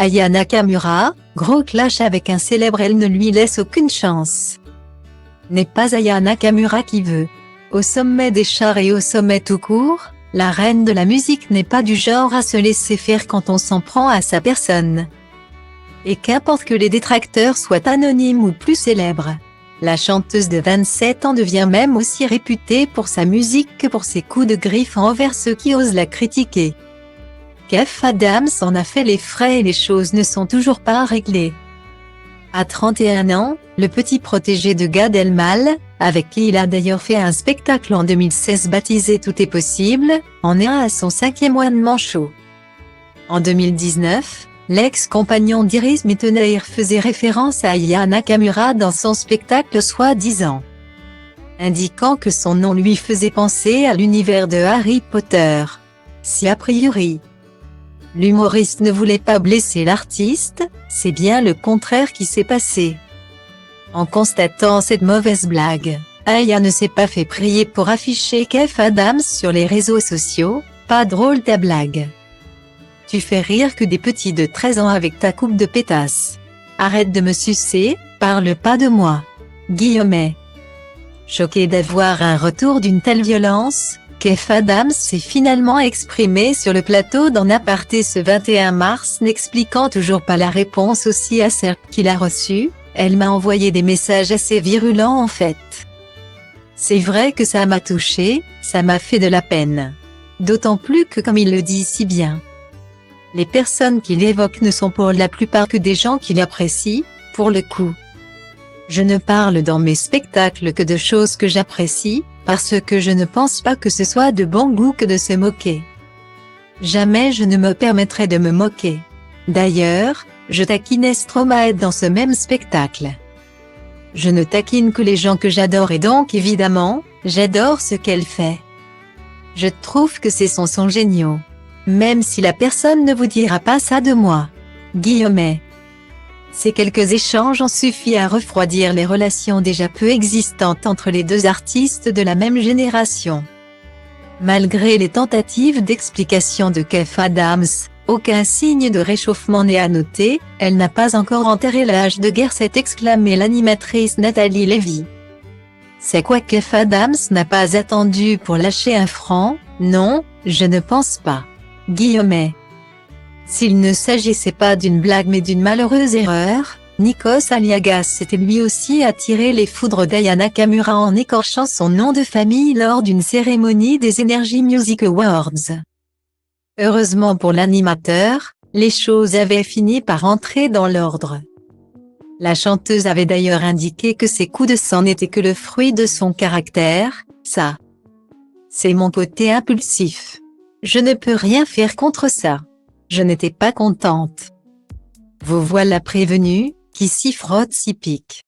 Aya Nakamura, gros clash avec un célèbre, elle ne lui laisse aucune chance. N'est pas Aya Nakamura qui veut. Au sommet des charts et au sommet tout court, la reine de la musique n'est pas du genre à se laisser faire quand on s'en prend à sa personne. Et qu'importe que les détracteurs soient anonymes ou plus célèbres, la chanteuse de 27 ans devient même aussi réputée pour sa musique que pour ses coups de griffe envers ceux qui osent la critiquer. Kev Adams en a fait les frais et les choses ne sont toujours pas réglées. À 31 ans, le petit protégé de Gad Elmaleh, avec qui il a d'ailleurs fait un spectacle en 2016 baptisé Tout est possible, en est à son 5e one-man show. En 2019, l'ex-compagnon d'Iris Mittenaere faisait référence à Aya Nakamura dans son spectacle soi-disant, indiquant que son nom lui faisait penser à l'univers de Harry Potter. Si a priori, l'humoriste ne voulait pas blesser l'artiste, c'est bien le contraire qui s'est passé. En constatant cette mauvaise blague, Aya ne s'est pas fait prier pour afficher Kev Adams sur les réseaux sociaux. Pas drôle ta blague. Tu fais rire que des petits de 13 ans avec ta coupe de pétasse. Arrête de me sucer, parle pas de moi. Guillemets. Choqué d'avoir un retour d'une telle violence, Kev Adams s'est finalement exprimé sur le plateau d'En Aparté ce 21 mars n'expliquant toujours pas la réponse aussi acerbe qu'il a reçue. Elle m'a envoyé des messages assez virulents en fait. C'est vrai que ça m'a touché, ça m'a fait de la peine. D'autant plus que comme il le dit si bien, les personnes qu'il évoque ne sont pour la plupart que des gens qu'il apprécie, pour le coup. Je ne parle dans mes spectacles que de choses que j'apprécie, parce que je ne pense pas que ce soit de bon goût que de se moquer. Jamais je ne me permettrai de me moquer. D'ailleurs, je taquinais Stromae dans ce même spectacle. Je ne taquine que les gens que j'adore et donc évidemment, j'adore ce qu'elle fait. Je trouve que ses sons sont géniaux. Même si la personne ne vous dira pas ça de moi. Guillemets. Ces quelques échanges ont suffi à refroidir les relations déjà peu existantes entre les deux artistes de la même génération. Malgré les tentatives d'explication de Kev Adams, aucun signe de réchauffement n'est à noter, elle n'a pas encore enterré l'âge de guerre, s'est exclamée l'animatrice Nathalie Lévy. C'est quoi Kev Adams n'a pas attendu pour lâcher un franc? Non, je ne pense pas. Guillemets. S'il ne s'agissait pas d'une blague mais d'une malheureuse erreur, Nikos Aliagas s'était lui aussi attiré les foudres d'Aya Nakamura en écorchant son nom de famille lors d'une cérémonie des Energy Music Awards. Heureusement pour l'animateur, les choses avaient fini par entrer dans l'ordre. La chanteuse avait d'ailleurs indiqué que ses coups de sang n'étaient que le fruit de son caractère. Ça, c'est mon côté impulsif. Je ne peux rien faire contre ça. Je n'étais pas contente. Vous voilà prévenu, qui s'y frotte s'y pique.